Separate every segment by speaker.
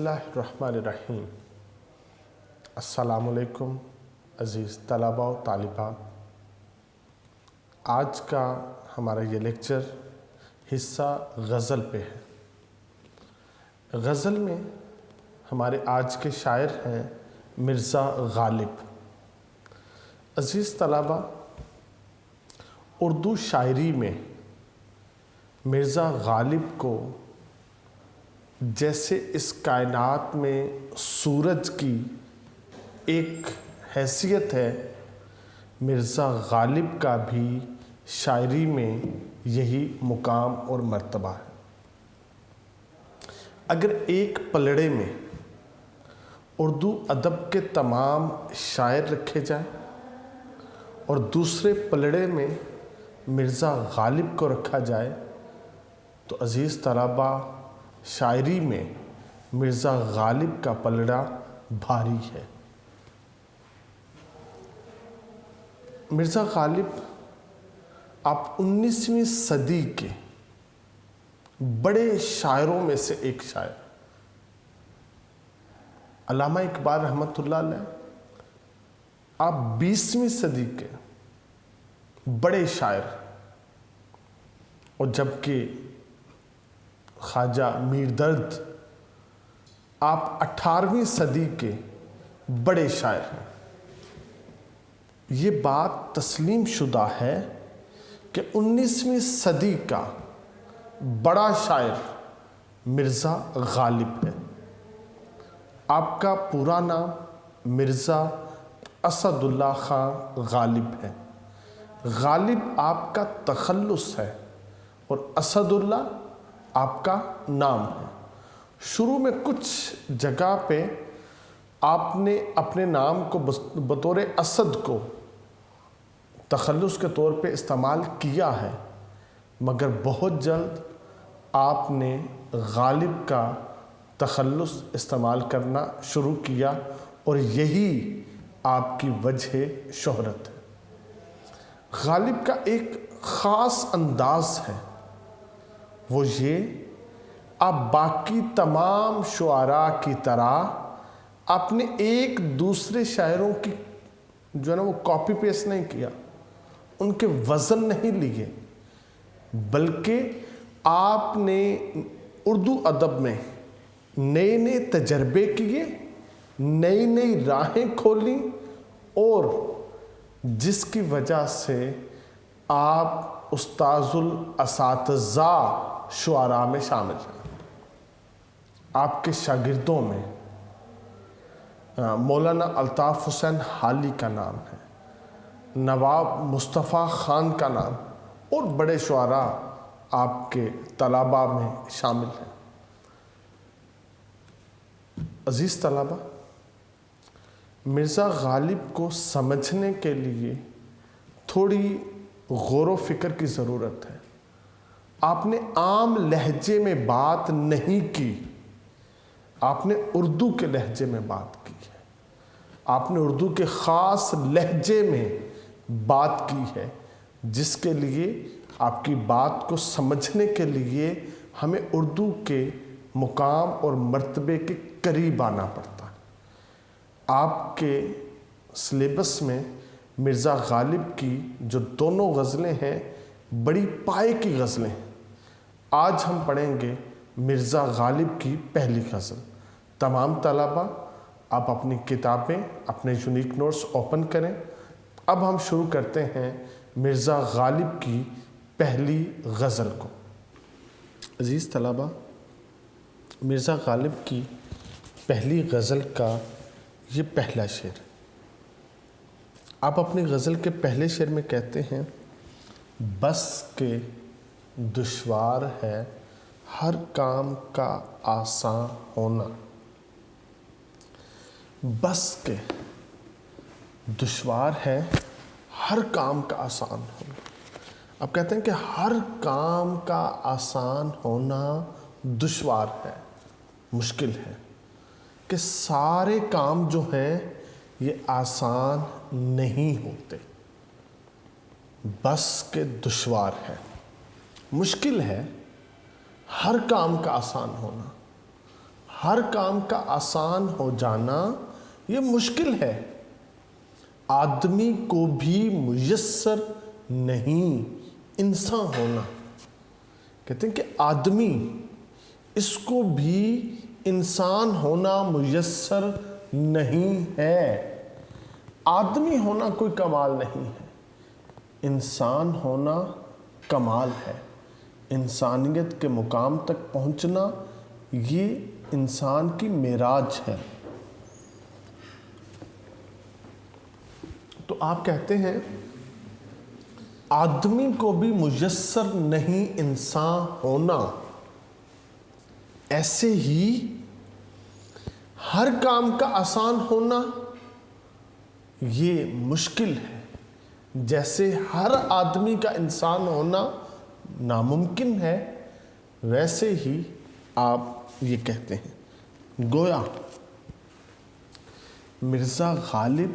Speaker 1: بسم اللہ الرحمن الرحیم۔ السلام علیکم عزیز طلباء و طالبات۔ آج کا ہمارا یہ لیکچر حصہ غزل پہ ہے۔ غزل میں ہمارے آج کے شاعر ہیں مرزا غالب۔ عزیز طلباء، اردو شاعری میں مرزا غالب کو جیسے اس کائنات میں سورج کی ایک حیثیت ہے، مرزا غالب کا بھی شاعری میں یہی مقام اور مرتبہ ہے۔ اگر ایک پلڑے میں اردو ادب کے تمام شاعر رکھے جائیں اور دوسرے پلڑے میں مرزا غالب کو رکھا جائے تو عزیز طلباء، شاعری میں مرزا غالب کا پلڑا بھاری ہے۔ مرزا غالب آپ 19ویں صدی کے بڑے شاعروں میں سے ایک شاعر۔ علامہ اقبال رحمۃ اللہ علیہ، آپ 20ویں صدی کے بڑے شاعر، اور جبکہ خواجہ میر درد آپ 18ویں صدی کے بڑے شاعر ہیں۔ یہ بات تسلیم شدہ ہے کہ 19ویں صدی کا بڑا شاعر مرزا غالب ہے۔ آپ کا پورا نام مرزا اسد اللہ خان غالب ہے۔ غالب آپ کا تخلص ہے اور اسد اللہ آپ کا نام ہے۔ شروع میں کچھ جگہ پہ آپ نے اپنے نام کو بطور اسد کو تخلص کے طور پہ استعمال کیا ہے، مگر بہت جلد آپ نے غالب کا تخلص استعمال کرنا شروع کیا اور یہی آپ کی وجہ شہرت ہے۔ غالب کا ایک خاص انداز ہے، وہ یہ، آپ باقی تمام شعراء کی طرح آپ نے ایک دوسرے شاعروں کی جو ہے نا وہ کاپی پیسٹ نہیں کیا، ان کے وزن نہیں لیے، بلکہ آپ نے اردو ادب میں نئے نئے تجربے کیے، نئی نئی راہیں کھولیں، اور جس کی وجہ سے آپ استاذ الاساتذہ شعراء میں شامل ہیں۔ آپ کے شاگردوں میں مولانا الطاف حسین حالی کا نام ہے، نواب مصطفیٰ خان کا نام، اور بڑے شعراء آپ کے طلباء میں شامل ہیں۔ عزیز طلباء، مرزا غالب کو سمجھنے کے لیے تھوڑی غور و فکر کی ضرورت ہے۔ آپ نے عام لہجے میں بات نہیں کی، آپ نے اردو کے لہجے میں بات کی ہے، آپ نے اردو کے خاص لہجے میں بات کی ہے، جس کے لیے آپ کی بات کو سمجھنے کے لیے ہمیں اردو کے مقام اور مرتبے کے قریب آنا پڑتا ہے۔ آپ کے سلیبس میں مرزا غالب کی جو دونوں غزلیں ہیں بڑی پائے کی غزلیں ہیں۔ آج ہم پڑھیں گے مرزا غالب کی پہلی غزل۔ تمام طلباء آپ اپنی کتابیں، اپنے یونیک نوٹس اوپن کریں۔ اب ہم شروع کرتے ہیں مرزا غالب کی پہلی غزل کو۔ عزیز طلباء، مرزا غالب کی پہلی غزل کا یہ پہلا شعر، آپ اپنی غزل کے پہلے شعر میں کہتے ہیں، بس کہ دشوار ہے ہر کام کا آسان ہونا۔ بس کہ دشوار ہے ہر کام کا آسان ہونا۔ آپ کہتے ہیں کہ ہر کام کا آسان ہونا دشوار ہے، مشکل ہے، کہ سارے کام جو ہیں یہ آسان نہیں ہوتے۔ بس کہ دشوار ہے، مشکل ہے ہر کام کا آسان ہونا، ہر کام کا آسان ہو جانا یہ مشکل ہے، آدمی کو بھی میسر نہیں انسان ہونا۔ کہتے ہیں کہ آدمی، اس کو بھی انسان ہونا میسر نہیں ہے۔ آدمی ہونا کوئی کمال نہیں ہے، انسان ہونا کمال ہے۔ انسانیت کے مقام تک پہنچنا یہ انسان کی معراج ہے۔ تو آپ کہتے ہیں آدمی کو بھی میسر نہیں انسان ہونا، ایسے ہی ہر کام کا آسان ہونا یہ مشکل ہے، جیسے ہر آدمی کا انسان ہونا ناممکن ہے، ویسے ہی آپ یہ کہتے ہیں۔ گویا مرزا غالب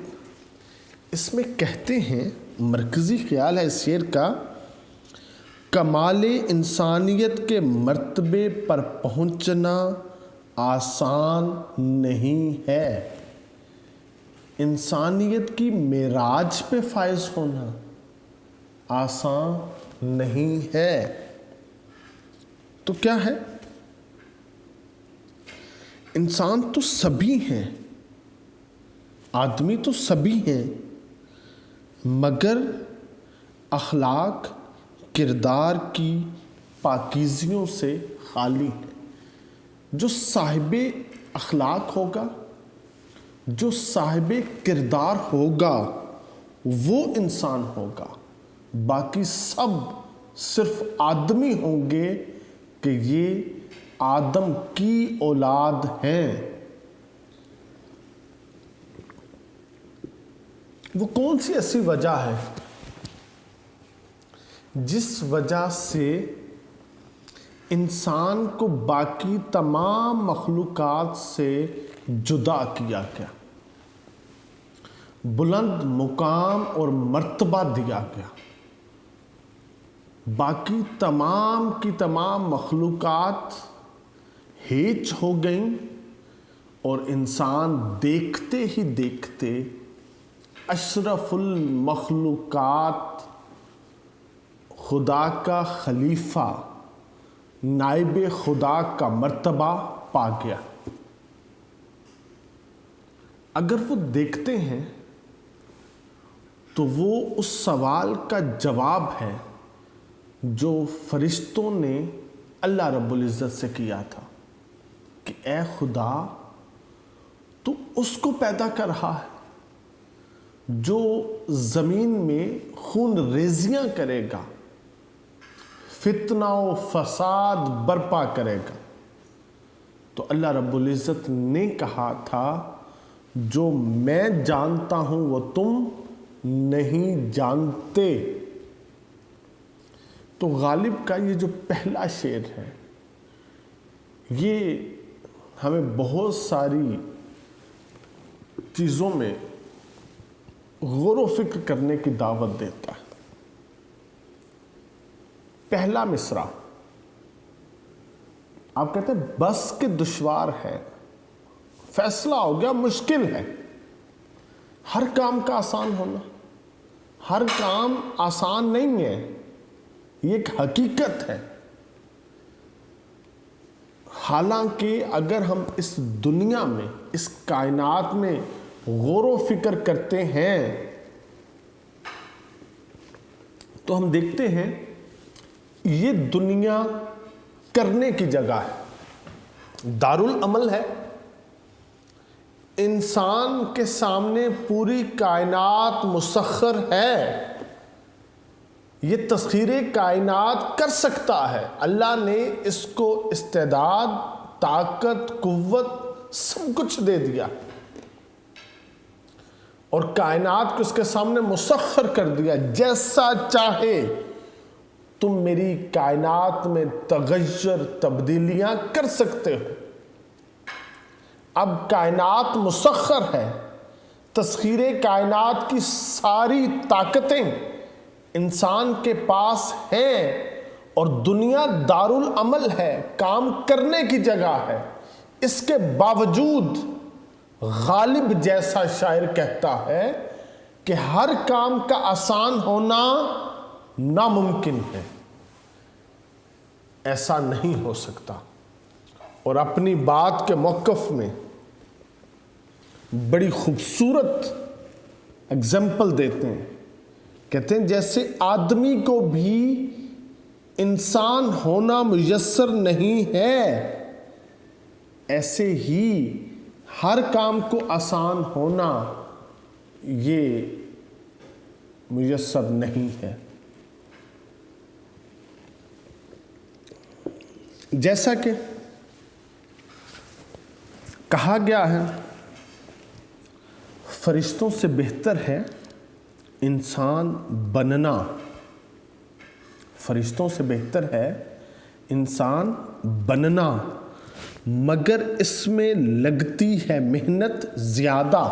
Speaker 1: اس میں کہتے ہیں، مرکزی خیال ہے اس شعر کا، کمال انسانیت کے مرتبے پر پہنچنا آسان نہیں ہے، انسانیت کی معراج پہ فائز ہونا آسان نہیں ہے۔ تو کیا ہے؟ انسان تو سبھی ہیں، آدمی تو سبھی ہیں، مگر اخلاق کردار کی پاکیزیوں سے خالی ہے۔ جو صاحب اخلاق ہوگا، جو صاحب کردار ہوگا، وہ انسان ہوگا، باقی سب صرف آدمی ہوں گے کہ یہ آدم کی اولاد ہیں۔ وہ کون سی ایسی وجہ ہے جس وجہ سے انسان کو باقی تمام مخلوقات سے جدا کیا گیا، بلند مقام اور مرتبہ دیا گیا؟ باقی تمام کی تمام مخلوقات ہیچ ہو گئیں اور انسان دیکھتے ہی دیکھتے اشرف المخلوقات، خدا کا خلیفہ، نائب خدا کا مرتبہ پا گیا۔ اگر وہ دیکھتے ہیں تو وہ اس سوال کا جواب ہے جو فرشتوں نے اللہ رب العزت سے کیا تھا کہ اے خدا، تو اس کو پیدا کر رہا ہے جو زمین میں خون ریزیاں کرے گا، فتنہ و فساد برپا کرے گا۔ تو اللہ رب العزت نے کہا تھا جو میں جانتا ہوں وہ تم نہیں جانتے۔ تو غالب کا یہ جو پہلا شعر ہے یہ ہمیں بہت ساری چیزوں میں غور و فکر کرنے کی دعوت دیتا ہے۔ پہلا مصرع آپ کہتے ہیں بس کہ دشوار ہے، فیصلہ ہو گیا، مشکل ہے۔ ہر کام کا آسان ہونا، ہر کام آسان نہیں ہے، یہ ایک حقیقت ہے۔ حالانکہ اگر ہم اس دنیا میں، اس کائنات میں غور و فکر کرتے ہیں تو ہم دیکھتے ہیں یہ دنیا کرنے کی جگہ ہے، دارالعمل ہے۔ انسان کے سامنے پوری کائنات مسخر ہے، یہ تسخیر کائنات کر سکتا ہے۔ اللہ نے اس کو استعداد، طاقت، قوت سب کچھ دے دیا اور کائنات کو اس کے سامنے مسخر کر دیا۔ جیسا چاہے تم میری کائنات میں تغیر، تبدیلیاں کر سکتے ہو۔ اب کائنات مسخر ہے، تسخیر کائنات کی ساری طاقتیں انسان کے پاس ہیں اور دنیا دارالعمل ہے، کام کرنے کی جگہ ہے۔ اس کے باوجود غالب جیسا شاعر کہتا ہے کہ ہر کام کا آسان ہونا ناممکن ہے، ایسا نہیں ہو سکتا۔ اور اپنی بات کے موقف میں بڑی خوبصورت اگزامپل دیتے ہیں، کہتے ہیں جیسے آدمی کو بھی انسان ہونا میسر نہیں ہے، ایسے ہی ہر کام کو آسان ہونا یہ میسر نہیں ہے۔ جیسا کہ کہا گیا ہے فرشتوں سے بہتر ہے انسان بننا، فرشتوں سے بہتر ہے انسان بننا، مگر اس میں لگتی ہے محنت زیادہ،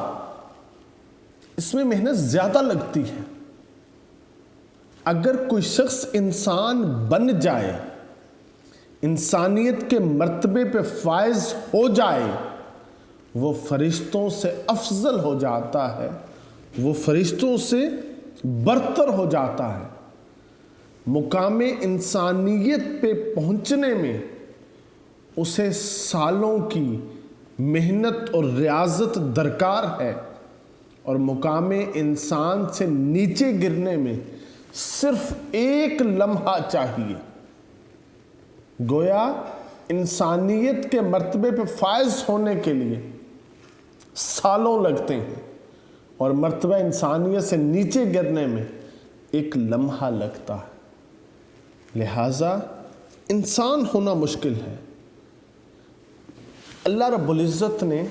Speaker 1: اس میں محنت زیادہ لگتی ہے۔ اگر کوئی شخص انسان بن جائے، انسانیت کے مرتبے پہ فائز ہو جائے، وہ فرشتوں سے افضل ہو جاتا ہے، وہ فرشتوں سے برتر ہو جاتا ہے۔ مقام انسانیت پہ پہنچنے میں اسے سالوں کی محنت اور ریاضت درکار ہے، اور مقام انسان سے نیچے گرنے میں صرف ایک لمحہ چاہیے۔ گویا انسانیت کے مرتبے پہ فائز ہونے کے لیے سالوں لگتے ہیں، اور مرتبہ انسانیت سے نیچے گرنے میں ایک لمحہ لگتا ہے۔ لہٰذا انسان ہونا مشکل ہے۔ اللہ رب العزت نے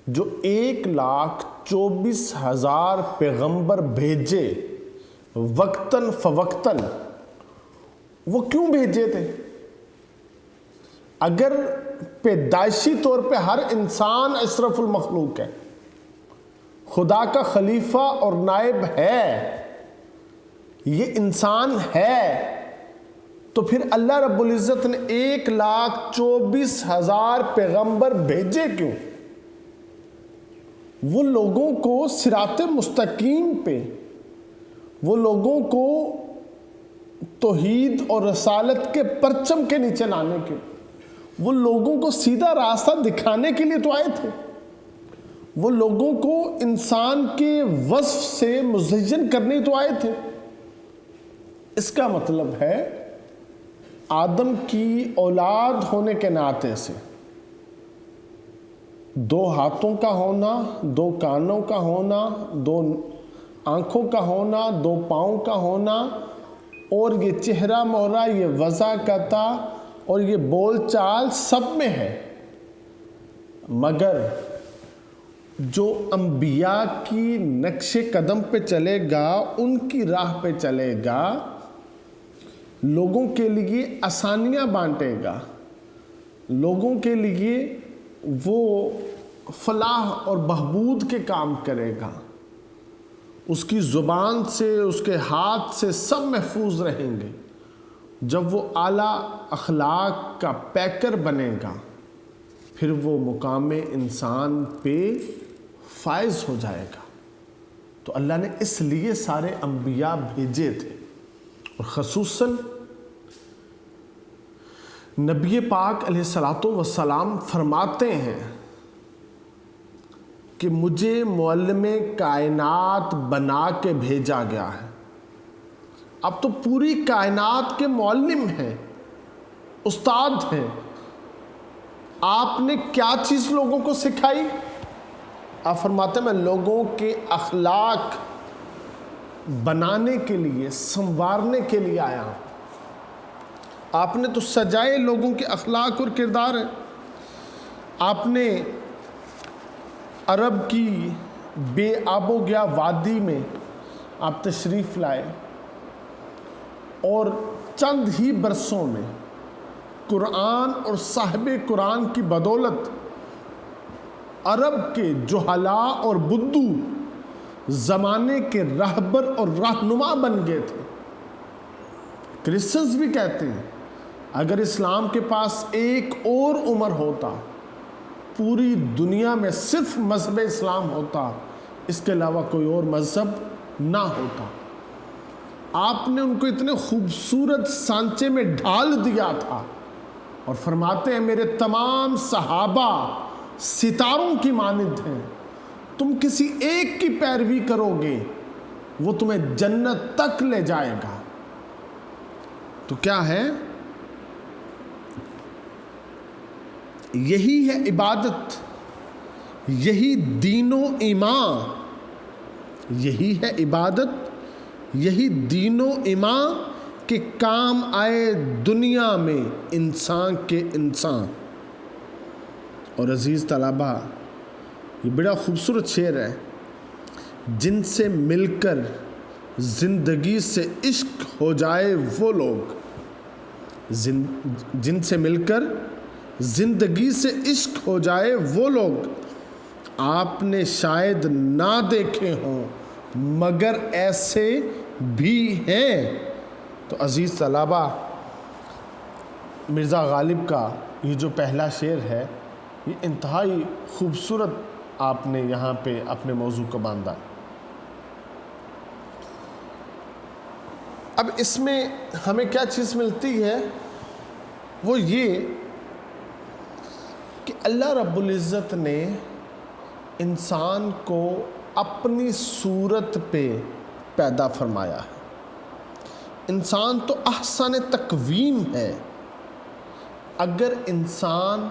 Speaker 1: جو 1,24,000 پیغمبر بھیجے وقتاً فوقتاً، وہ کیوں بھیجے تھے؟ اگر پیدائشی طور پہ ہر انسان اشرف المخلوق ہے، خدا کا خلیفہ اور نائب ہے، یہ انسان ہے، تو پھر اللہ رب العزت نے 1,24,000 پیغمبر بھیجے کیوں؟ وہ لوگوں کو صراط مستقیم پہ، وہ لوگوں کو توحید اور رسالت کے پرچم کے نیچے لانے کے، وہ لوگوں کو سیدھا راستہ دکھانے کے لیے تو آئے تھے، وہ لوگوں کو انسان کے وصف سے مزین کرنے تو آئے تھے۔ اس کا مطلب ہے آدم کی اولاد ہونے کے ناطے سے 2 ہاتھوں کا ہونا، 2 کانوں کا ہونا، 2 آنکھوں کا ہونا، 2 پاؤں کا ہونا، اور یہ چہرہ مہرہ، یہ وضاحت اور یہ بول چال سب میں ہے، مگر جو انبیاء کی نقش قدم پہ چلے گا، ان کی راہ پہ چلے گا، لوگوں کے لیے آسانیاں بانٹے گا، لوگوں کے لیے وہ فلاح اور بہبود کے کام کرے گا، اس کی زبان سے، اس کے ہاتھ سے سب محفوظ رہیں گے، جب وہ اعلیٰ اخلاق کا پیکر بنے گا، پھر وہ مقام انسان پہ فائز ہو جائے گا۔ تو اللہ نے اس لیے سارے انبیاء بھیجے تھے، اور خصوصاً نبی پاک علیہ السلام فرماتے ہیں کہ مجھے معلم کائنات بنا کے بھیجا گیا ہے۔ اب تو پوری کائنات کے معلم ہیں، استاد ہیں، آپ نے کیا چیز لوگوں کو سکھائی؟ آپ فرماتے ہیں میں لوگوں کے اخلاق بنانے کے لیے، سنوارنے کے لیے آیا ہوں۔ آپ نے تو سجائے لوگوں کے اخلاق اور کردار ہیں۔ آپ نے عرب کی بے آب و گیا وادی میں آپ تشریف لائے، اور چند ہی برسوں میں قرآن اور صاحب قرآن کی بدولت عرب کے جہلاء اور بدو زمانے کے رہبر اور رہنما بن گئے تھے۔ کرسچنز بھی کہتے ہیں اگر اسلام کے پاس ایک اور عمر ہوتا، پوری دنیا میں صرف مذہب اسلام ہوتا، اس کے علاوہ کوئی اور مذہب نہ ہوتا، آپ نے ان کو اتنے خوبصورت سانچے میں ڈھال دیا تھا، اور فرماتے ہیں میرے تمام صحابہ ستاروں کی مانند ہیں، تم کسی ایک کی پیروی کرو گے وہ تمہیں جنت تک لے جائے گا۔ تو کیا ہے؟ یہی ہے عبادت، یہی دین و ایمان، یہی ہے عبادت، یہی دین و ایمان کہ کام آئے دنیا میں انسان کے انسان۔ اور عزیز طلبہ، یہ بڑا خوبصورت شعر ہے، جن سے مل کر زندگی سے عشق ہو جائے وہ لوگ، جن سے مل کر زندگی سے عشق ہو جائے وہ لوگ، آپ نے شاید نہ دیکھے ہوں مگر ایسے بھی ہیں۔ تو عزیز طلبہ، مرزا غالب کا یہ جو پہلا شعر ہے، یہ انتہائی خوبصورت آپ نے یہاں پہ اپنے موضوع کو باندھا۔ اب اس میں ہمیں کیا چیز ملتی ہے، وہ یہ کہ اللہ رب العزت نے انسان کو اپنی صورت پہ پیدا فرمایا ہے۔ انسان تو احسن تقویم ہے۔ اگر انسان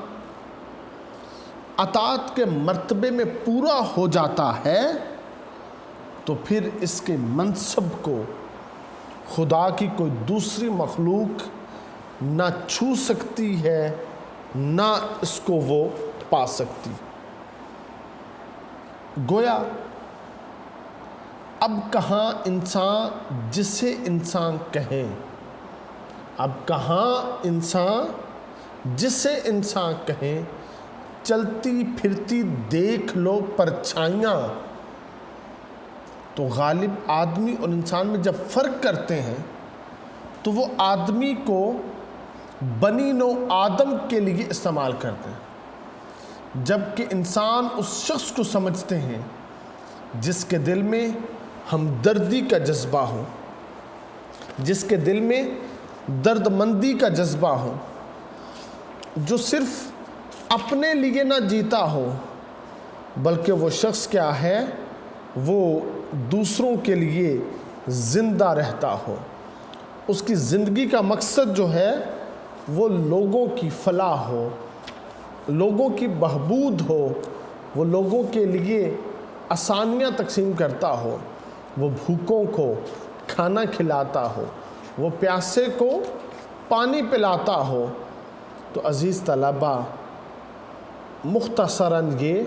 Speaker 1: اطاعت کے مرتبے میں پورا ہو جاتا ہے تو پھر اس کے منصب کو خدا کی کوئی دوسری مخلوق نہ چھو سکتی ہے، نہ اس کو وہ پا سکتی۔ گویا اب کہاں انسان جسے انسان کہیں، اب کہاں انسان جسے انسان کہیں، چلتی پھرتی دیکھ لو پرچھائیاں۔ تو غالب آدمی اور انسان میں جب فرق کرتے ہیں تو وہ آدمی کو بنی نو آدم کے لیے استعمال کرتے ہیں، جبکہ انسان اس شخص کو سمجھتے ہیں جس کے دل میں ہمدردی کا جذبہ ہو، جس کے دل میں درد مندی کا جذبہ ہو، جو صرف اپنے لیے نہ جیتا ہو بلکہ وہ شخص کیا ہے، وہ دوسروں کے لیے زندہ رہتا ہو۔ اس کی زندگی کا مقصد جو ہے وہ لوگوں کی فلاح ہو، لوگوں کی بہبود ہو، وہ لوگوں کے لیے آسانیاں تقسیم کرتا ہو، وہ بھوکوں کو کھانا کھلاتا ہو، وہ پیاسے کو پانی پلاتا ہو۔ تو عزیز طلبہ، مختصراً یہ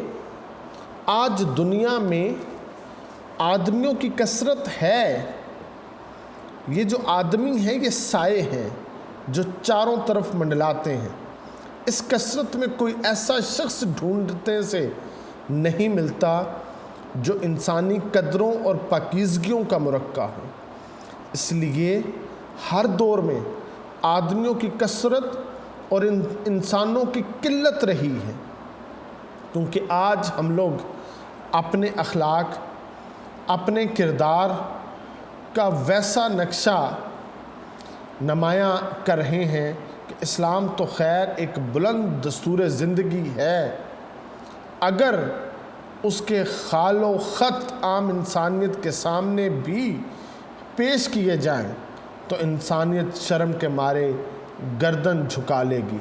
Speaker 1: آج دنیا میں آدمیوں کی کثرت ہے، یہ جو آدمی ہیں یہ سائے ہیں جو چاروں طرف منڈلاتے ہیں۔ اس کثرت میں کوئی ایسا شخص ڈھونڈتے سے نہیں ملتا جو انسانی قدروں اور پاکیزگیوں کا مرقع ہو۔ اس لیے ہر دور میں آدمیوں کی کثرت اور انسانوں کی قلت رہی ہے، کیونکہ آج ہم لوگ اپنے اخلاق، اپنے کردار کا ویسا نقشہ نمایاں کر رہے ہیں کہ اسلام تو خیر ایک بلند دستور زندگی ہے، اگر اس کے خال و خط عام انسانیت کے سامنے بھی پیش کیے جائیں تو انسانیت شرم کے مارے گردن جھکا لے گی۔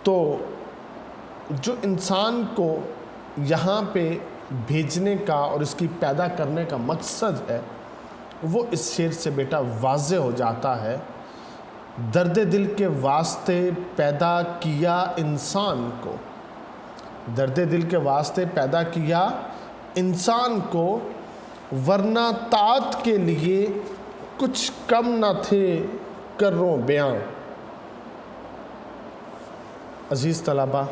Speaker 1: تو جو انسان کو یہاں پہ بھیجنے کا اور اس کی پیدا کرنے کا مقصد ہے وہ اس شعر سے بیٹا واضح ہو جاتا ہے۔ درد دل کے واسطے پیدا کیا انسان کو، درد دل کے واسطے پیدا کیا انسان کو، ورنہ طاعت کے لیے کچھ کم نہ تھے کروں بیاں۔ عزیز طلبہ،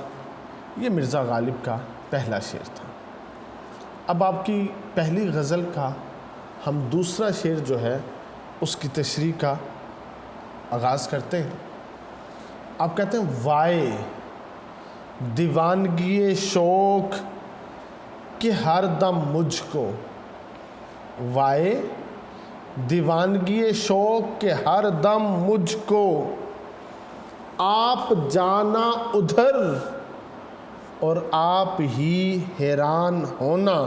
Speaker 1: یہ مرزا غالب کا پہلا شعر تھا۔ اب آپ کی پہلی غزل کا ہم دوسرا شعر جو ہے اس کی تشریح کا آغاز کرتے ہیں. آپ کہتے ہیں وائے دیوانگی شوق کہ ہر دم مجھ کو، وائے دیوانگی شوق کہ ہر دم مجھ کو، آپ جانا ادھر اور آپ ہی حیران ہونا.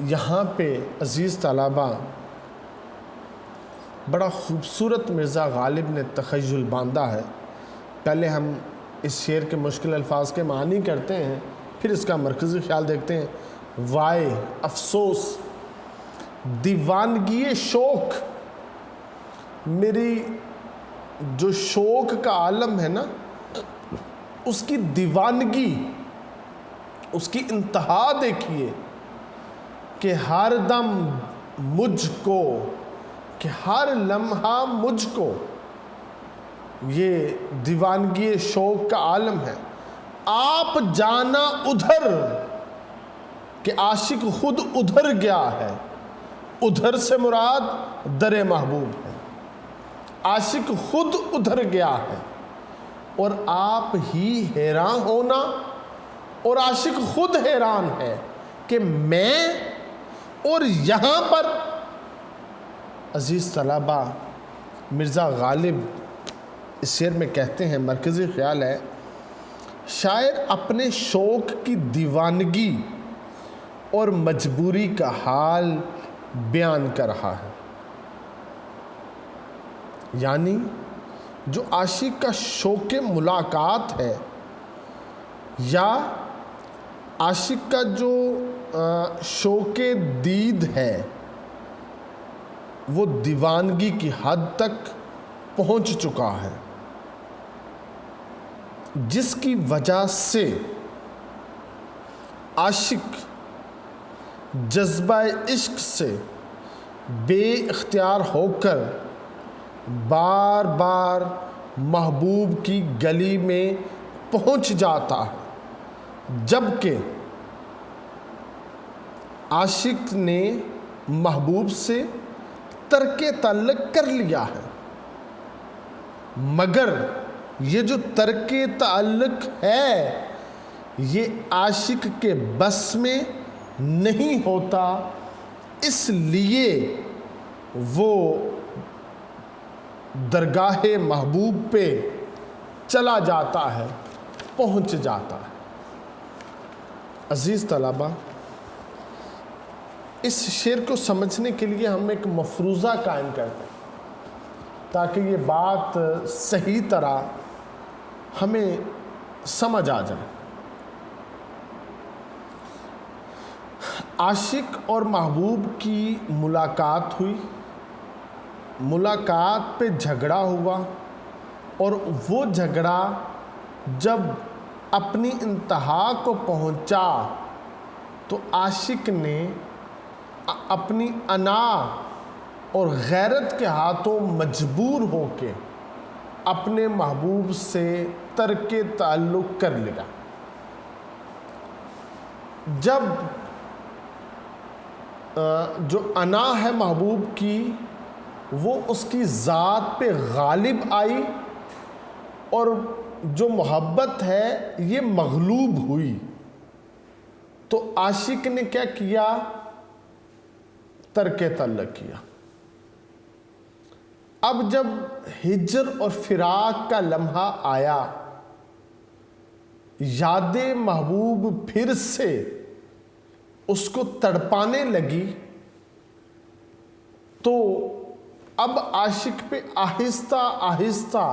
Speaker 1: یہاں پہ عزیز طلبہ بڑا خوبصورت مرزا غالب نے تخیل باندھا ہے. پہلے ہم اس شعر کے مشکل الفاظ کے معنی کرتے ہیں، پھر اس کا مرکزی خیال دیکھتے ہیں. وائے افسوس دیوانگی شوق، میری جو شوق کا عالم ہے نا، اس کی دیوانگی، اس کی انتہا دیکھیے کہ ہر دم مجھ کو، کہ ہر لمحہ مجھ کو. یہ دیوانگی شوق کا عالم ہے. آپ جانا ادھر کہ عاشق خود ادھر گیا ہے. ادھر سے مراد در محبوب ہے. عاشق خود ادھر گیا ہے اور آپ ہی حیران ہونا، اور عاشق خود حیران ہے کہ میں، اور یہاں پر عزیز طلبہ مرزا غالب اس شعر میں کہتے ہیں، مرکزی خیال ہے، شاعر اپنے شوق کی دیوانگی اور مجبوری کا حال بیان کر رہا ہے. یعنی جو عاشق کا شوق ملاقات ہے، یا عاشق کا جو شوق دید ہے، وہ دیوانگی کی حد تک پہنچ چکا ہے، جس کی وجہ سے عاشق جذبہ عشق سے بے اختیار ہو کر بار بار محبوب کی گلی میں پہنچ جاتا ہے، جبکہ عاشق نے محبوب سے ترک تعلق کر لیا ہے. مگر یہ جو ترک تعلق ہے، یہ عاشق کے بس میں نہیں ہوتا، اس لیے وہ درگاہ محبوب پہ چلا جاتا ہے، پہنچ جاتا ہے. عزیز طلبہ، اس شعر کو سمجھنے کے لیے ہم ایک مفروضہ قائم کرتے ہیں تاکہ یہ بات صحیح طرح ہمیں سمجھ آ جائے. عاشق اور محبوب کی ملاقات ہوئی، ملاقات پہ جھگڑا ہوا، اور وہ جھگڑا جب اپنی انتہا کو پہنچا تو عاشق نے اپنی انا اور غیرت کے ہاتھوں مجبور ہو کے اپنے محبوب سے ترک تعلق کر لیا. جب جو انا ہے محبوب کی، وہ اس کی ذات پہ غالب آئی، اور جو محبت ہے یہ مغلوب ہوئی، تو عاشق نے کیا کیا؟ ترک تعلق کیا. اب جب ہجر اور فراق کا لمحہ آیا، یاد محبوب پھر سے اس کو تڑپانے لگی، تو اب عاشق پہ آہستہ آہستہ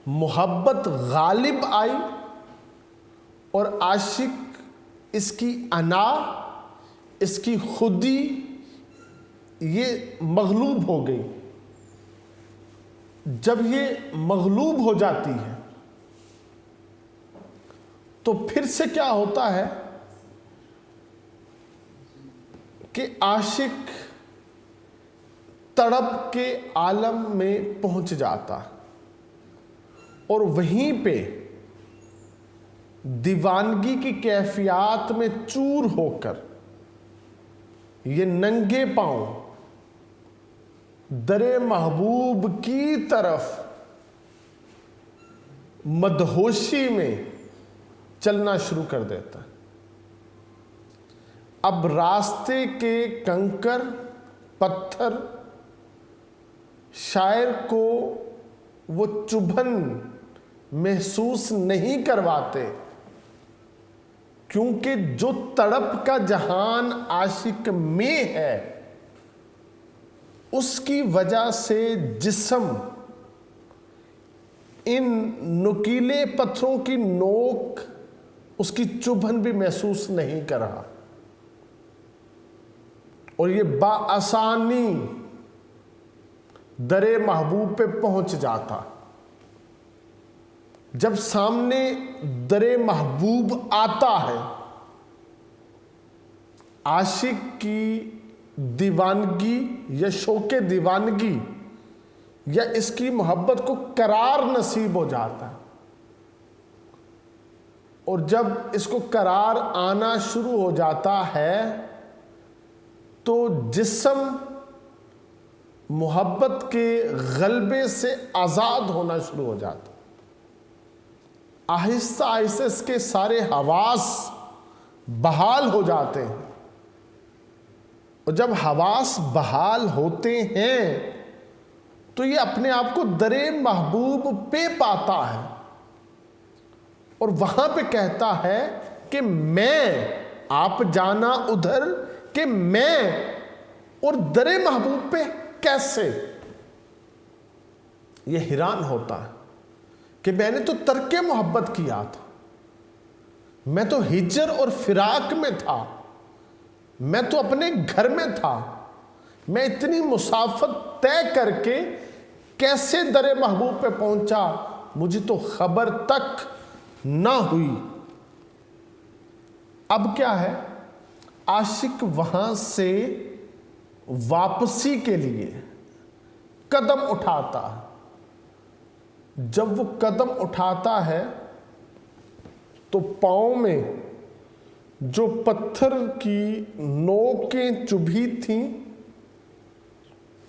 Speaker 1: محبت غالب آئی، اور عاشق اس کی انا، اس کی خودی یہ مغلوب ہو گئی. جب یہ مغلوب ہو جاتی ہے تو پھر سے کیا ہوتا ہے کہ عاشق تڑپ کے عالم میں پہنچ جاتا، اور وہیں پہ دیوانگی کی کیفیات میں چور ہو کر یہ ننگے پاؤں در محبوب کی طرف مدہوشی میں چلنا شروع کر دیتا ہے۔ اب راستے کے کنکر پتھر شاعر کو وہ چبھن محسوس نہیں کرواتے، کیونکہ جو تڑپ کا جہان عاشق میں ہے اس کی وجہ سے جسم ان نکیلے پتھروں کی نوک اس کی چبھن بھی محسوس نہیں کر رہا، اور یہ بآسانی در محبوب پہ پہنچ جاتا۔ جب سامنے در محبوب آتا ہے، عاشق کی دیوانگی یا شوق دیوانگی یا اس کی محبت کو قرار نصیب ہو جاتا ہے، اور جب اس کو قرار آنا شروع ہو جاتا ہے تو جسم محبت کے غلبے سے آزاد ہونا شروع ہو جاتا۔ آہستہ آہستہ اس کے سارے حواس بحال ہو جاتے ہیں، اور جب حواس بحال ہوتے ہیں تو یہ اپنے آپ کو در محبوب پہ پاتا ہے، اور وہاں پہ کہتا ہے کہ میں، آپ جانا ادھر کہ میں، اور در محبوب پہ کیسے؟ یہ حیران ہوتا ہے کہ میں نے تو ترک محبت کیا تھا، میں تو ہجر اور فراق میں تھا، میں تو اپنے گھر میں تھا، میں اتنی مسافت طے کر کے کیسے در محبوب پہ پہنچا، مجھے تو خبر تک نہ ہوئی۔ اب کیا ہے؟ عاشق وہاں سے واپسی کے لیے قدم اٹھاتا ہے۔ جب وہ قدم اٹھاتا ہے تو پاؤں میں جو پتھر کی نوکیں چبھی تھیں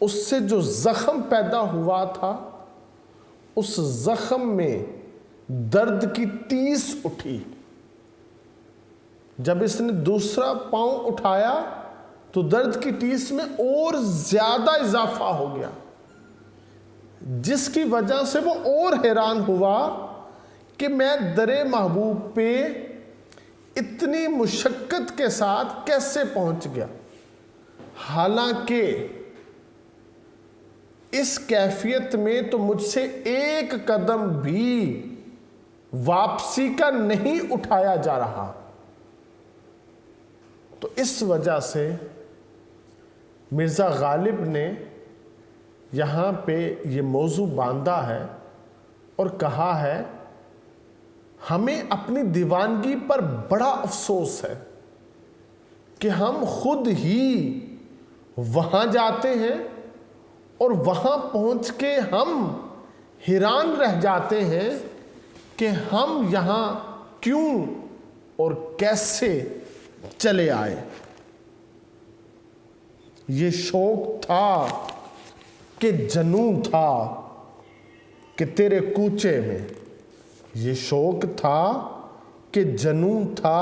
Speaker 1: اس سے جو زخم پیدا ہوا تھا، اس زخم میں درد کی ٹیس اٹھی۔ جب اس نے دوسرا پاؤں اٹھایا تو درد کی ٹیس میں اور زیادہ اضافہ ہو گیا، جس کی وجہ سے وہ اور حیران ہوا کہ میں در محبوب پہ اتنی مشقت کے ساتھ کیسے پہنچ گیا، حالانکہ اس کیفیت میں تو مجھ سے ایک قدم بھی واپسی کا نہیں اٹھایا جا رہا۔ تو اس وجہ سے مرزا غالب نے یہاں پہ یہ موضوع باندھا ہے اور کہا ہے ہمیں اپنی دیوانگی پر بڑا افسوس ہے کہ ہم خود ہی وہاں جاتے ہیں اور وہاں پہنچ کے ہم حیران رہ جاتے ہیں کہ ہم یہاں کیوں اور کیسے چلے آئے۔ یہ شوق تھا کہ جنون تھا کہ تیرے کوچے میں، یہ شوق تھا کہ جنون تھا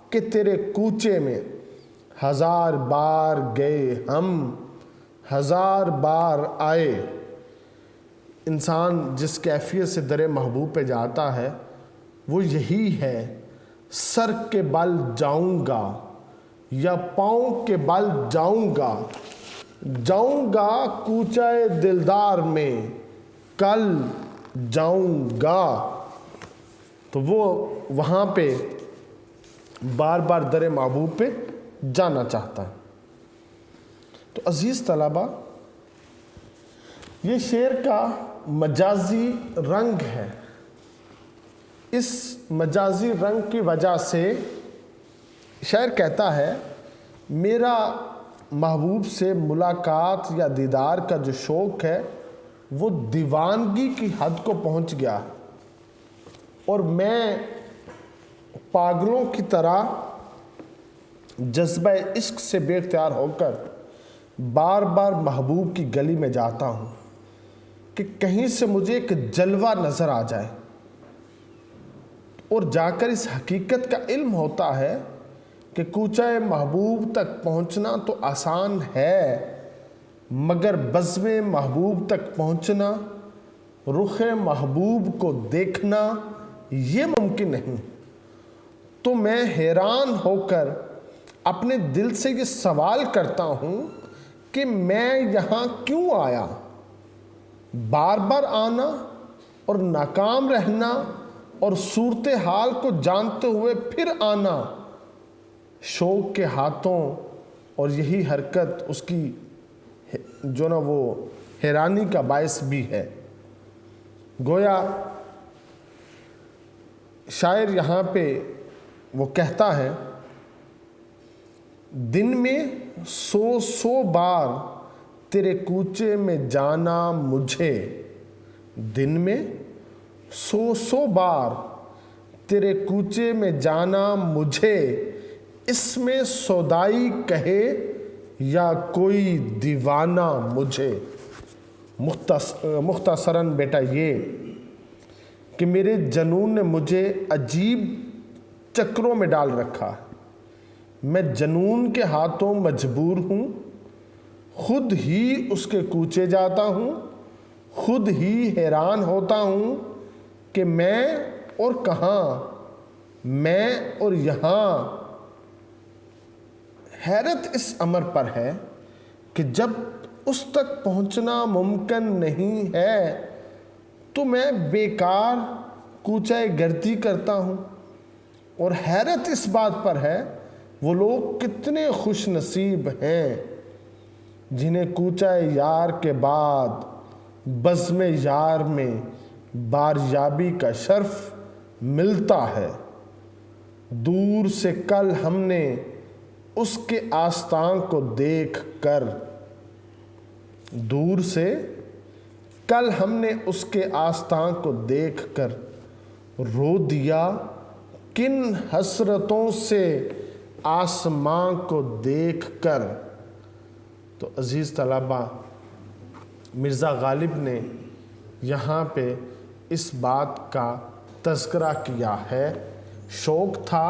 Speaker 1: کہ تیرے کوچے میں، ہزار بار گئے ہم ہزار بار آئے۔ انسان جس کیفیت سے در محبوب پہ جاتا ہے وہ یہی ہے، سر کے بل جاؤں گا یا پاؤں کے بل جاؤں گا کوچے دلدار میں، کل جاؤں گا۔ تو وہ وہاں پہ بار بار در محبوب پہ جانا چاہتا ہے۔ تو عزیز طلبہ، یہ شعر کا مجازی رنگ ہے۔ اس مجازی رنگ کی وجہ سے شاعر کہتا ہے میرا محبوب سے ملاقات یا دیدار کا جو شوق ہے وہ دیوانگی کی حد کو پہنچ گیا، اور میں پاگلوں کی طرح جذبہ عشق سے بے اختیار ہو کر بار بار محبوب کی گلی میں جاتا ہوں کہ کہیں سے مجھے ایک جلوہ نظر آ جائے، اور جا کر اس حقیقت کا علم ہوتا ہے کہ کوچہ محبوب تک پہنچنا تو آسان ہے، مگر بزم محبوب تک پہنچنا، رخ محبوب کو دیکھنا یہ ممکن نہیں۔ تو میں حیران ہو کر اپنے دل سے یہ سوال کرتا ہوں کہ میں یہاں کیوں آیا؟ بار بار آنا اور ناکام رہنا اور صورتحال کو جانتے ہوئے پھر آنا شوق کے ہاتھوں، اور یہی حرکت اس کی جو نا وہ حیرانی کا باعث بھی ہے۔ گویا شاعر یہاں پہ وہ کہتا ہے، دن میں 100 بار تیرے کوچے میں جانا مجھے، دن میں 100 بار تیرے کوچے میں جانا مجھے، اس میں سودائی کہے یا کوئی دیوانہ مجھے۔ مختصراً بیٹا یہ کہ میرے جنون نے مجھے عجیب چکروں میں ڈال رکھا، میں جنون کے ہاتھوں مجبور ہوں، خود ہی اس کے کوچے جاتا ہوں، خود ہی حیران ہوتا ہوں کہ میں اور کہاں، میں اور یہاں۔ حیرت اس امر پر ہے کہ جب اس تک پہنچنا ممکن نہیں ہے تو میں بیکار کوچہ گردی کرتا ہوں، اور حیرت اس بات پر ہے وہ لوگ کتنے خوش نصیب ہیں جنہیں کوچہ یار کے بعد بزم یار میں باریابی کا شرف ملتا ہے۔ دور سے کل ہم نے اس کے آستان کو دیکھ کر، دور سے کل ہم نے اس کے آستان کو دیکھ کر رو دیا کن حسرتوں سے آسمان کو دیکھ کر۔ تو عزیز طلبہ، مرزا غالب نے یہاں پہ اس بات کا تذکرہ کیا ہے، شوق تھا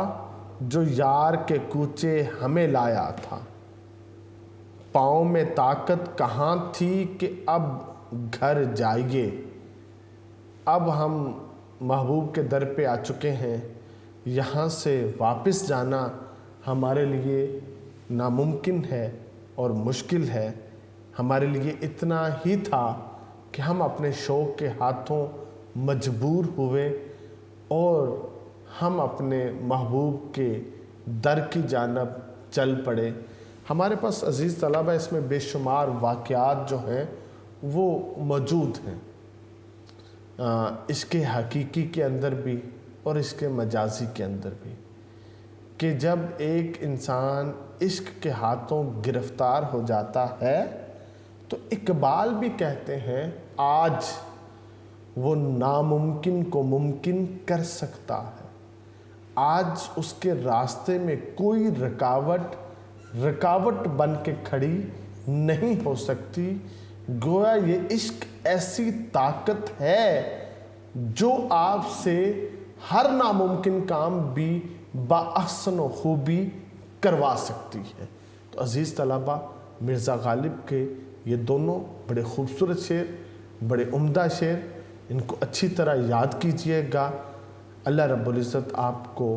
Speaker 1: جو یار کے کوچے ہمیں لایا تھا، پاؤں میں طاقت کہاں تھی کہ اب گھر جائیے۔ اب ہم محبوب کے در پہ آ چکے ہیں، یہاں سے واپس جانا ہمارے لیے ناممکن ہے اور مشکل ہے۔ ہمارے لیے اتنا ہی تھا کہ ہم اپنے شوق کے ہاتھوں مجبور ہوئے اور ہم اپنے محبوب کے در کی جانب چل پڑے۔ ہمارے پاس عزیز طلبہ اس میں بے شمار واقعات جو ہیں وہ موجود ہیں، عشق حقیقی کے اندر بھی اور عشق مجازی کے اندر بھی، کہ جب ایک انسان عشق کے ہاتھوں گرفتار ہو جاتا ہے تو اقبال بھی کہتے ہیں آج وہ ناممکن کو ممکن کر سکتا ہے، آج اس کے راستے میں کوئی رکاوٹ بن کے کھڑی نہیں ہو سکتی۔ گویا یہ عشق ایسی طاقت ہے جو آپ سے ہر ناممکن کام بھی باحسن و خوبی کروا سکتی ہے۔ تو عزیز طلبہ، مرزا غالب کے یہ دونوں بڑے خوبصورت شعر، بڑے عمدہ شعر، ان کو اچھی طرح یاد کیجئے گا۔ اللہ رب العزت آپ کو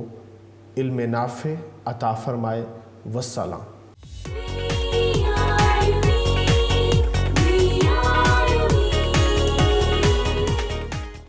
Speaker 1: علم نافع عطا فرمائے۔ والسلام۔